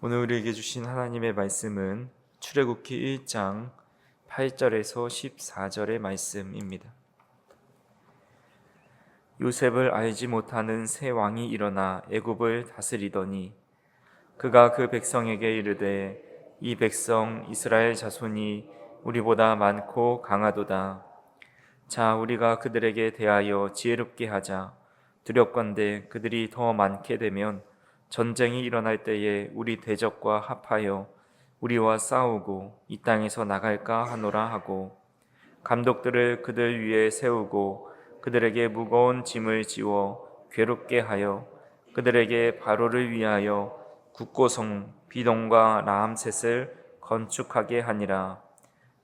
오늘 우리에게 주신 하나님의 말씀은 출애굽기 1장 8절에서 14절의 말씀입니다. 요셉을 알지 못하는 새 왕이 일어나 애굽을 다스리더니 그가 그 백성에게 이르되 이 백성 이스라엘 자손이 우리보다 많고 강하도다. 자, 우리가 그들에게 대하여 지혜롭게 하자. 두렵건대 그들이 더 많게 되면 전쟁이 일어날 때에 우리 대적과 합하여 우리와 싸우고 이 땅에서 나갈까 하노라 하고, 감독들을 그들 위에 세우고 그들에게 무거운 짐을 지워 괴롭게 하여 그들에게 바로를 위하여 국고성 비동과 라암셋을 건축하게 하니라.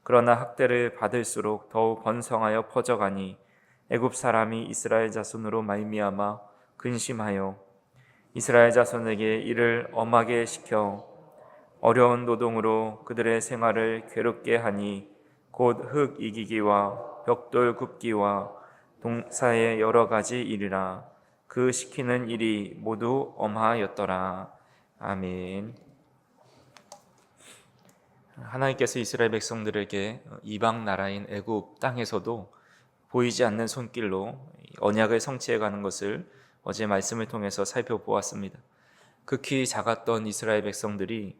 그러나 학대를 받을수록 더욱 번성하여 퍼져가니 애굽 사람이 이스라엘 자손으로 말미암아 근심하여 이스라엘 자손에게 이를 엄하게 시켜 어려운 노동으로 그들의 생활을 괴롭게 하니 곧 흙 이기기와 벽돌 굽기와 동사의 여러 가지 일이라. 그 시키는 일이 모두 엄하였더라. 아멘. 하나님께서 이스라엘 백성들에게 이방 나라인 애굽 땅에서도 보이지 않는 손길로 언약을 성취해 가는 것을 어제 말씀을 통해서 살펴보았습니다. 극히 작았던 이스라엘 백성들이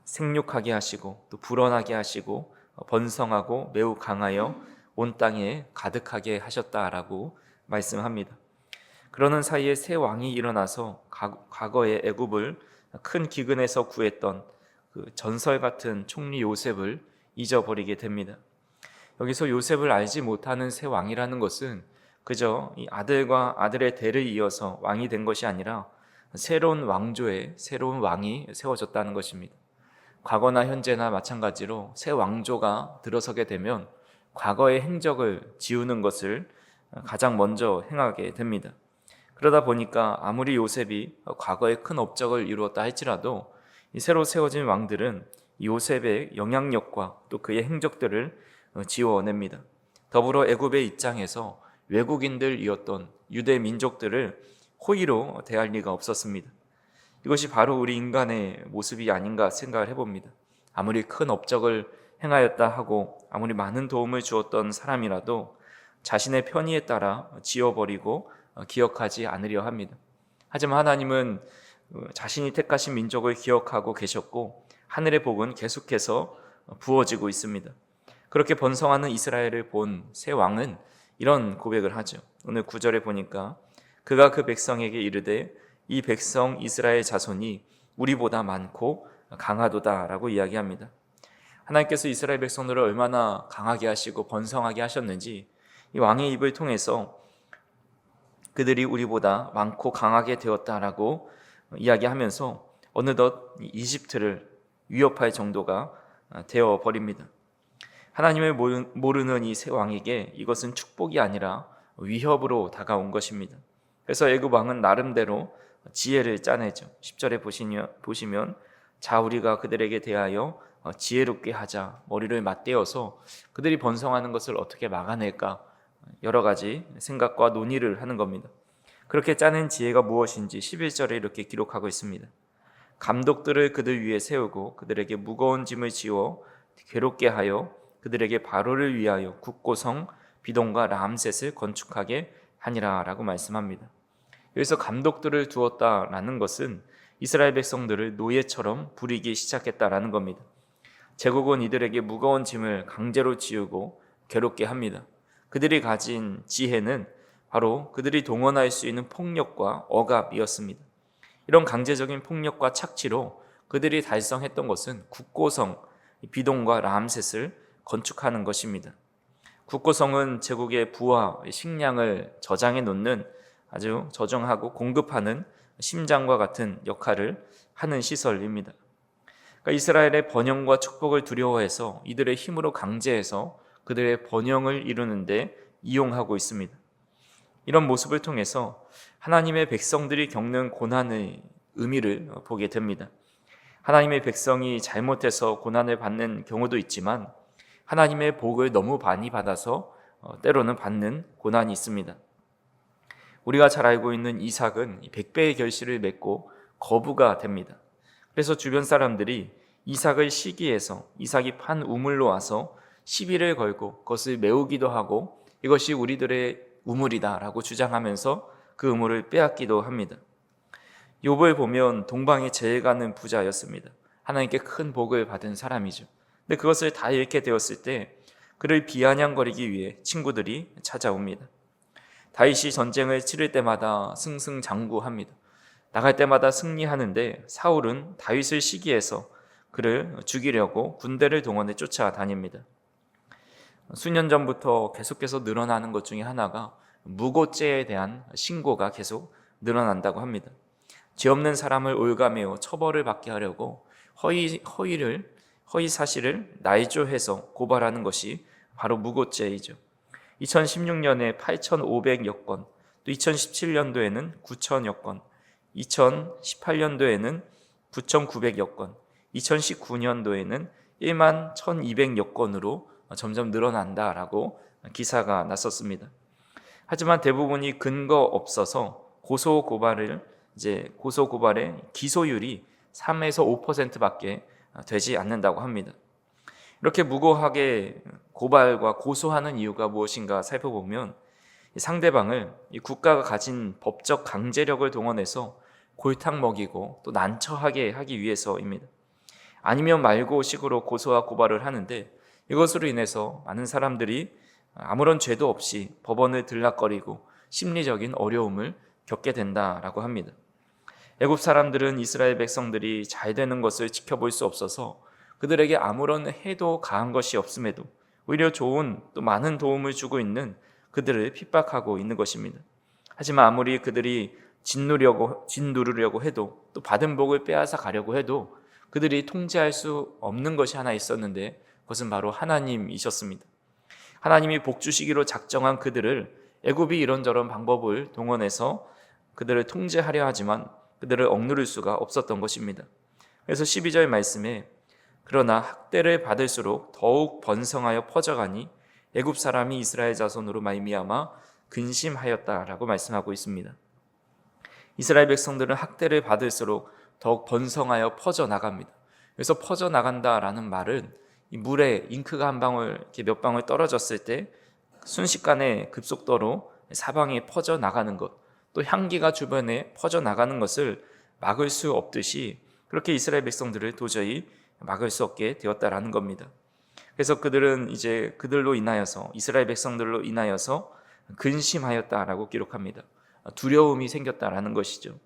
생육하게 하시고 또 불어나게 하시고 번성하고 매우 강하여 온 땅에 가득하게 하셨다라고 말씀합니다. 그러는 사이에 새 왕이 일어나서 과거의 애굽을 큰 기근에서 구했던 그 전설 같은 총리 요셉을 잊어버리게 됩니다. 여기서 요셉을 알지 못하는 새 왕이라는 것은 그저 이 아들과 아들의 대를 이어서 왕이 된 것이 아니라 새로운 왕조에 새로운 왕이 세워졌다는 것입니다. 과거나 현재나 마찬가지로 새 왕조가 들어서게 되면 과거의 행적을 지우는 것을 가장 먼저 행하게 됩니다. 그러다 보니까 아무리 요셉이 과거에 큰 업적을 이루었다 할지라도 이 새로 세워진 왕들은 요셉의 영향력과 또 그의 행적들을 지워냅니다. 더불어 애굽의 입장에서 외국인들이었던 유대 민족들을 호의로 대할 리가 없었습니다. 이것이 바로 우리 인간의 모습이 아닌가 생각을 해봅니다. 아무리 큰 업적을 행하였다 하고 아무리 많은 도움을 주었던 사람이라도 자신의 편의에 따라 지워버리고 기억하지 않으려 합니다. 하지만 하나님은 자신이 택하신 민족을 기억하고 계셨고 하늘의 복은 계속해서 부어지고 있습니다. 그렇게 번성하는 이스라엘을 본 새 왕은 이런 고백을 하죠. 오늘 9절에 보니까 그가 그 백성에게 이르되 이 백성 이스라엘 자손이 우리보다 많고 강하도다 라고 이야기합니다. 하나님께서 이스라엘 백성들을 얼마나 강하게 하시고 번성하게 하셨는지 이 왕의 입을 통해서 그들이 우리보다 많고 강하게 되었다라고 이야기하면서 어느덧 이집트를 위협할 정도가 되어버립니다. 하나님을 모르는 이 새 왕에게 이것은 축복이 아니라 위협으로 다가온 것입니다. 그래서 애굽 왕은 나름대로 지혜를 짜내죠. 10절에 보시면 자, 우리가 그들에게 대하여 지혜롭게 하자. 머리를 맞대어서 그들이 번성하는 것을 어떻게 막아낼까, 여러 가지 생각과 논의를 하는 겁니다. 그렇게 짜낸 지혜가 무엇인지 11절에 이렇게 기록하고 있습니다. 감독들을 그들 위에 세우고 그들에게 무거운 짐을 지워 괴롭게 하여 그들에게 바로를 위하여 국고성 비동과 람셋을 건축하게 하니라 라고 말씀합니다. 여기서 감독들을 두었다라는 것은 이스라엘 백성들을 노예처럼 부리기 시작했다라는 겁니다. 제국은 이들에게 무거운 짐을 강제로 지우고 괴롭게 합니다. 그들이 가진 지혜는 바로 그들이 동원할 수 있는 폭력과 억압이었습니다. 이런 강제적인 폭력과 착취로 그들이 달성했던 것은 국고성 비동과 람셋을 건축하는 것입니다. 국고성은 제국의 부와 식량을 저장해 놓는 아주 저장하고 공급하는 심장과 같은 역할을 하는 시설입니다. 그러니까 이스라엘의 번영과 축복을 두려워해서 이들의 힘으로 강제해서 그들의 번영을 이루는데 이용하고 있습니다. 이런 모습을 통해서 하나님의 백성들이 겪는 고난의 의미를 보게 됩니다. 하나님의 백성이 잘못해서 고난을 받는 경우도 있지만 하나님의 복을 너무 많이 받아서 때로는 받는 고난이 있습니다. 우리가 잘 알고 있는 이삭은 100배의 결실을 맺고 거부가 됩니다. 그래서 주변 사람들이 이삭을 시기해서 이삭이 판 우물로 와서 시비를 걸고 그것을 메우기도 하고 이것이 우리들의 우물이다라고 주장하면서 그 우물을 빼앗기도 합니다. 욥을 보면 동방에 제일 가는 부자였습니다. 하나님께 큰 복을 받은 사람이죠. 근데 그것을 다 잃게 되었을 때 그를 비아냥거리기 위해 친구들이 찾아옵니다. 다윗이 전쟁을 치를 때마다 승승장구합니다. 나갈 때마다 승리하는데 사울은 다윗을 시기해서 그를 죽이려고 군대를 동원해 쫓아다닙니다. 수년 전부터 계속해서 늘어나는 것 중에 하나가 무고죄에 대한 신고가 계속 늘어난다고 합니다. 죄 없는 사람을 올가매어 처벌을 받게 하려고 허위 사실을 날조해서 고발하는 것이 바로 무고죄이죠. 2016년에 8,500여 건, 또 2017년도에는 9,000여 건, 2018년도에는 9,900여 건, 2019년도에는 1만 1,200여 건으로 점점 늘어난다라고 기사가 났었습니다. 하지만 대부분이 근거 없어서 고소고발의 기소율이 3에서 5%밖에 되지 않는다고 합니다. 이렇게 무고하게 고발과 고소하는 이유가 무엇인가 살펴보면 상대방을 국가가 가진 법적 강제력을 동원해서 골탕 먹이고 또 난처하게 하기 위해서입니다. 아니면 말고 식으로 고소와 고발을 하는데 이것으로 인해서 많은 사람들이 아무런 죄도 없이 법원을 들락거리고 심리적인 어려움을 겪게 된다라고 합니다. 애굽 사람들은 이스라엘 백성들이 잘 되는 것을 지켜볼 수 없어서 그들에게 아무런 해도 가한 것이 없음에도 오히려 좋은 또 많은 도움을 주고 있는 그들을 핍박하고 있는 것입니다. 하지만 아무리 그들이 짓누르려고 해도 또 받은 복을 빼앗아 가려고 해도 그들이 통제할 수 없는 것이 하나 있었는데 그것은 바로 하나님이셨습니다. 하나님이 복 주시기로 작정한 그들을 애굽이 이런저런 방법을 동원해서 그들을 통제하려 하지만 그들을 억누를 수가 없었던 것입니다. 그래서 12절 말씀에 그러나 학대를 받을수록 더욱 번성하여 퍼져가니 애굽 사람이 이스라엘 자손으로 말미암아 근심하였다라고 말씀하고 있습니다. 이스라엘 백성들은 학대를 받을수록 더욱 번성하여 퍼져나갑니다. 그래서 퍼져나간다라는 말은 이 물에 잉크가 한 방울, 이렇게 몇 방울 떨어졌을 때 순식간에 급속도로 사방에 퍼져나가는 것, 또 향기가 주변에 퍼져나가는 것을 막을 수 없듯이 그렇게 이스라엘 백성들을 도저히 막을 수 없게 되었다라는 겁니다. 그래서 그들은 이제 그들로 인하여서 이스라엘 백성들로 인하여서 근심하였다라고 기록합니다. 두려움이 생겼다라는 것이죠.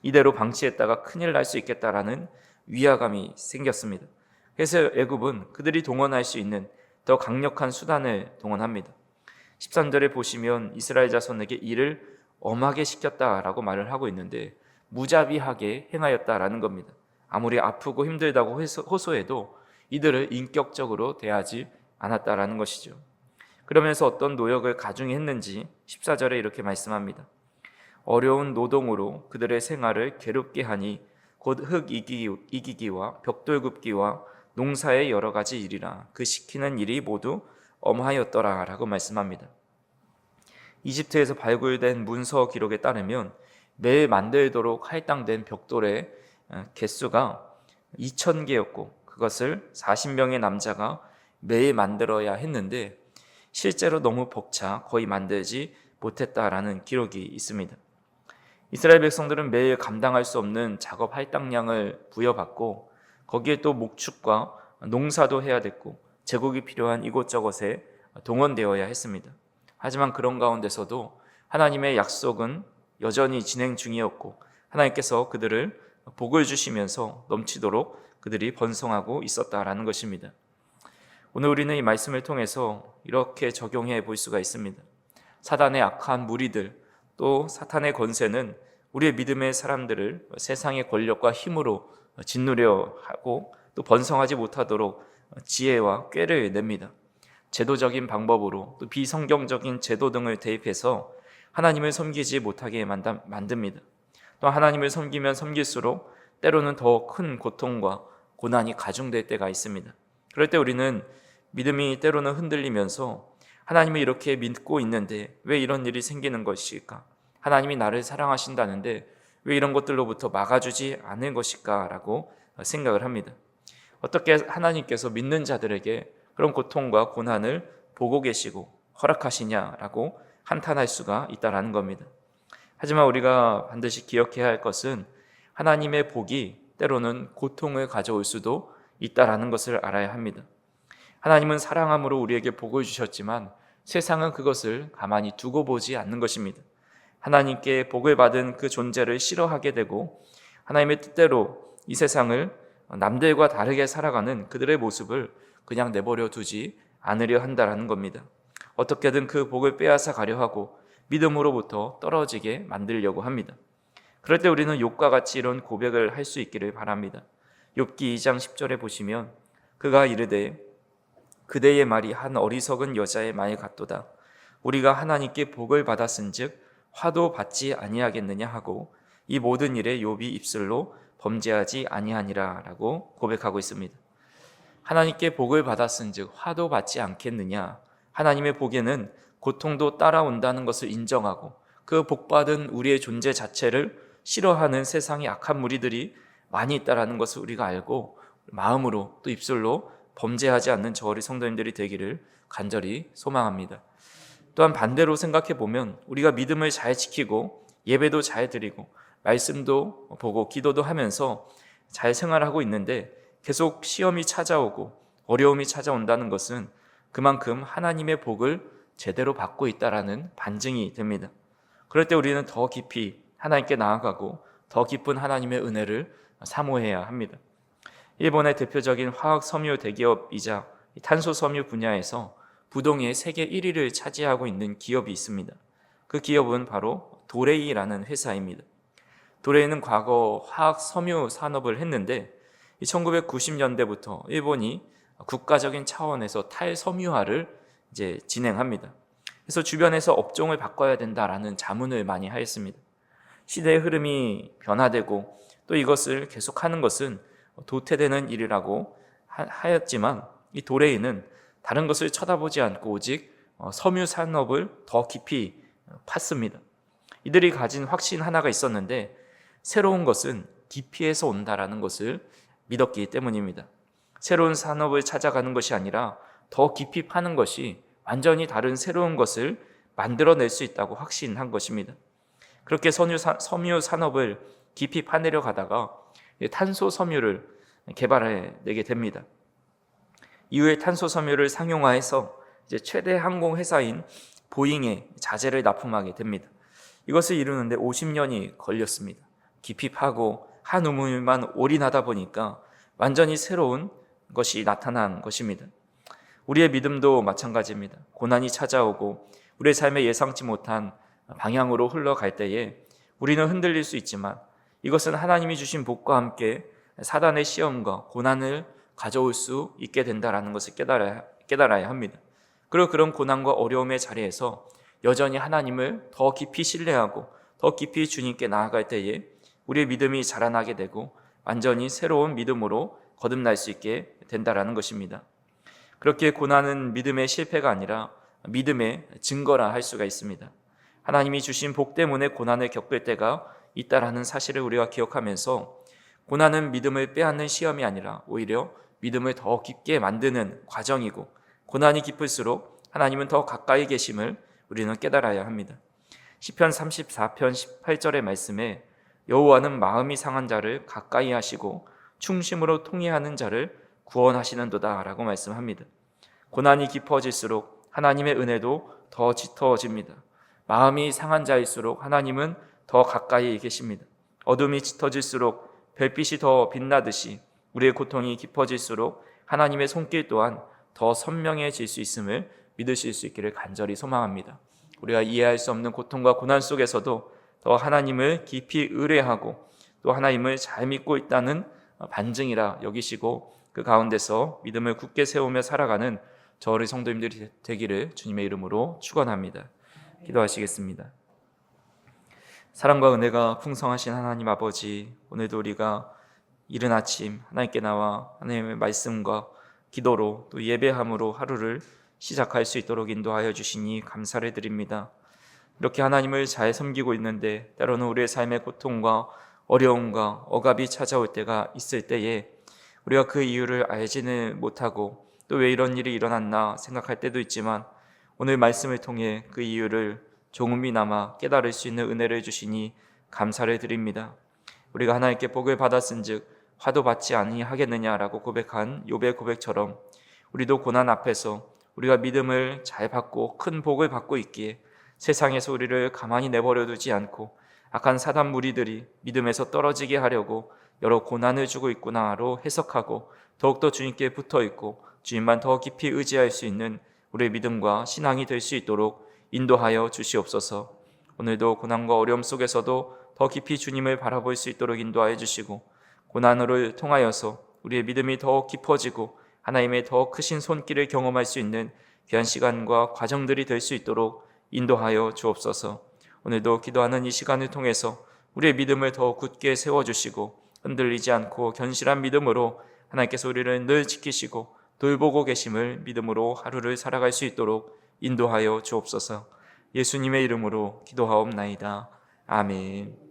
이대로 방치했다가 큰일 날 수 있겠다라는 위화감이 생겼습니다. 그래서 애굽은 그들이 동원할 수 있는 더 강력한 수단을 동원합니다. 13절에 보시면 이스라엘 자손에게 이를 엄하게 시켰다라고 말을 하고 있는데 무자비하게 행하였다라는 겁니다. 아무리 아프고 힘들다고 호소해도 이들을 인격적으로 대하지 않았다라는 것이죠. 그러면서 어떤 노역을 가중히 했는지 14절에 이렇게 말씀합니다. 어려운 노동으로 그들의 생활을 괴롭게 하니 곧 흙 이기기와 벽돌 굽기와 농사의 여러 가지 일이라 그 시키는 일이 모두 엄하였더라 라고 말씀합니다. 이집트에서 발굴된 문서 기록에 따르면 매일 만들도록 할당된 벽돌의 개수가 2,000개였고 그것을 40명의 남자가 매일 만들어야 했는데 실제로 너무 벅차 거의 만들지 못했다라는 기록이 있습니다. 이스라엘 백성들은 매일 감당할 수 없는 작업 할당량을 부여받고 거기에 또 목축과 농사도 해야 됐고 제국이 필요한 이곳저곳에 동원되어야 했습니다. 하지만 그런 가운데서도 하나님의 약속은 여전히 진행 중이었고 하나님께서 그들을 복을 주시면서 넘치도록 그들이 번성하고 있었다라는 것입니다. 오늘 우리는 이 말씀을 통해서 이렇게 적용해 볼 수가 있습니다. 사단의 악한 무리들 또 사탄의 권세는 우리의 믿음의 사람들을 세상의 권력과 힘으로 짓누려 하고 또 번성하지 못하도록 지혜와 꾀를 냅니다. 제도적인 방법으로 또 비성경적인 제도 등을 대입해서 하나님을 섬기지 못하게 만듭니다. 또 하나님을 섬기면 섬길수록 때로는 더 큰 고통과 고난이 가중될 때가 있습니다. 그럴 때 우리는 믿음이 때로는 흔들리면서 하나님을 이렇게 믿고 있는데 왜 이런 일이 생기는 것일까? 하나님이 나를 사랑하신다는데 왜 이런 것들로부터 막아주지 않은 것일까? 라고 생각을 합니다. 어떻게 하나님께서 믿는 자들에게 그런 고통과 고난을 보고 계시고 허락하시냐라고 한탄할 수가 있다라는 겁니다. 하지만 우리가 반드시 기억해야 할 것은 하나님의 복이 때로는 고통을 가져올 수도 있다라는 것을 알아야 합니다. 하나님은 사랑함으로 우리에게 복을 주셨지만 세상은 그것을 가만히 두고 보지 않는 것입니다. 하나님께 복을 받은 그 존재를 싫어하게 되고 하나님의 뜻대로 이 세상을 남들과 다르게 살아가는 그들의 모습을 그냥 내버려 두지 않으려 한다라는 겁니다. 어떻게든 그 복을 빼앗아 가려 하고 믿음으로부터 떨어지게 만들려고 합니다. 그럴 때 우리는 욥과 같이 이런 고백을 할 수 있기를 바랍니다. 욥기 2장 10절에 보시면 그가 이르되 그대의 말이 한 어리석은 여자의 말 같도다. 우리가 하나님께 복을 받았은즉 화도 받지 아니하겠느냐 하고 이 모든 일에 욥이 입술로 범죄하지 아니하니라 라고 고백하고 있습니다. 하나님께 복을 받았은즉 화도 받지 않겠느냐. 하나님의 복에는 고통도 따라온다는 것을 인정하고 그 복받은 우리의 존재 자체를 싫어하는 세상의 악한 무리들이 많이 있다는 것을 우리가 알고 마음으로 또 입술로 범죄하지 않는 저 우리 성도님들이 되기를 간절히 소망합니다. 또한 반대로 생각해 보면 우리가 믿음을 잘 지키고 예배도 잘 드리고 말씀도 보고 기도도 하면서 잘 생활하고 있는데 계속 시험이 찾아오고 어려움이 찾아온다는 것은 그만큼 하나님의 복을 제대로 받고 있다라는 반증이 됩니다. 그럴 때 우리는 더 깊이 하나님께 나아가고 더 깊은 하나님의 은혜를 사모해야 합니다. 일본의 대표적인 화학 섬유 대기업이자 탄소 섬유 분야에서 부동의 세계 1위를 차지하고 있는 기업이 있습니다. 그 기업은 바로 도레이라는 회사입니다. 도레이는 과거 화학 섬유 산업을 했는데 1990년대부터 일본이 국가적인 차원에서 탈섬유화를 진행합니다. 그래서 주변에서 업종을 바꿔야 된다라는 자문을 많이 하였습니다. 시대의 흐름이 변화되고 또 이것을 계속하는 것은 도태되는 일이라고 하였지만 이 도레이는 다른 것을 쳐다보지 않고 오직 섬유 산업을 더 깊이 팠습니다. 이들이 가진 확신 하나가 있었는데 새로운 것은 깊이에서 온다라는 것을 믿었기 때문입니다. 새로운 산업을 찾아가는 것이 아니라 더 깊이 파는 것이 완전히 다른 새로운 것을 만들어낼 수 있다고 확신한 것입니다. 그렇게 섬유 산업을 깊이 파내려 가다가 탄소 섬유를 개발해내게 됩니다. 이후에 탄소 섬유를 상용화해서 최대 항공 회사인 보잉에 자재를 납품하게 됩니다. 이것을 이루는데 50년이 걸렸습니다. 깊이 파고 한 우물만 올인하다 보니까 완전히 새로운 것이 나타난 것입니다. 우리의 믿음도 마찬가지입니다. 고난이 찾아오고 우리의 삶에 예상치 못한 방향으로 흘러갈 때에 우리는 흔들릴 수 있지만 이것은 하나님이 주신 복과 함께 사단의 시험과 고난을 가져올 수 있게 된다는 것을 깨달아야 합니다. 그리고 그런 고난과 어려움의 자리에서 여전히 하나님을 더 깊이 신뢰하고 더 깊이 주님께 나아갈 때에 우리의 믿음이 자라나게 되고 완전히 새로운 믿음으로 거듭날 수 있게 된다는 것입니다. 그렇게 고난은 믿음의 실패가 아니라 믿음의 증거라 할 수가 있습니다. 하나님이 주신 복 때문에 고난을 겪을 때가 있다라는 사실을 우리가 기억하면서 고난은 믿음을 빼앗는 시험이 아니라 오히려 믿음을 더 깊게 만드는 과정이고 고난이 깊을수록 하나님은 더 가까이 계심을 우리는 깨달아야 합니다. 시편 34편 18절의 말씀에 여호와는 마음이 상한 자를 가까이 하시고 충심으로 통회하는 자를 구원하시는도다 라고 말씀합니다. 고난이 깊어질수록 하나님의 은혜도 더 짙어집니다. 마음이 상한 자일수록 하나님은 더 가까이 계십니다. 어둠이 짙어질수록 별빛이 더 빛나듯이 우리의 고통이 깊어질수록 하나님의 손길 또한 더 선명해질 수 있음을 믿으실 수 있기를 간절히 소망합니다. 우리가 이해할 수 없는 고통과 고난 속에서도 더 하나님을 깊이 의뢰하고 또 하나님을 잘 믿고 있다는 반증이라 여기시고 그 가운데서 믿음을 굳게 세우며 살아가는 저희 성도님들이 되기를 주님의 이름으로 축원합니다. 기도하시겠습니다. 사랑과 은혜가 풍성하신 하나님 아버지, 오늘도 우리가 이른 아침 하나님께 나와 하나님의 말씀과 기도로 또 예배함으로 하루를 시작할 수 있도록 인도하여 주시니 감사를 드립니다. 이렇게 하나님을 잘 섬기고 있는데 때로는 우리의 삶의 고통과 어려움과 억압이 찾아올 때가 있을 때에 우리가 그 이유를 알지는 못하고 또 왜 이런 일이 일어났나 생각할 때도 있지만 오늘 말씀을 통해 그 이유를 조금이나마 깨달을 수 있는 은혜를 주시니 감사를 드립니다. 우리가 하나님께 복을 받았은즉 화도 받지 아니하겠느냐라고 고백한 욥의 고백처럼 우리도 고난 앞에서 우리가 믿음을 잘 받고 큰 복을 받고 있기에 세상에서 우리를 가만히 내버려 두지 않고 악한 사단 무리들이 믿음에서 떨어지게 하려고 여러 고난을 주고 있구나로 해석하고 더욱더 주님께 붙어 있고 주님만 더 깊이 의지할 수 있는 우리의 믿음과 신앙이 될 수 있도록 인도하여 주시옵소서. 오늘도 고난과 어려움 속에서도 더 깊이 주님을 바라볼 수 있도록 인도하여 주시고 고난을 통하여서 우리의 믿음이 더 깊어지고 하나님의 더 크신 손길을 경험할 수 있는 귀한 시간과 과정들이 될 수 있도록 인도하여 주옵소서. 오늘도 기도하는 이 시간을 통해서 우리의 믿음을 더 굳게 세워주시고 흔들리지 않고 견실한 믿음으로 하나님께서 우리를 늘 지키시고 돌보고 계심을 믿음으로 하루를 살아갈 수 있도록 인도하여 주옵소서. 예수님의 이름으로 기도하옵나이다. 아멘.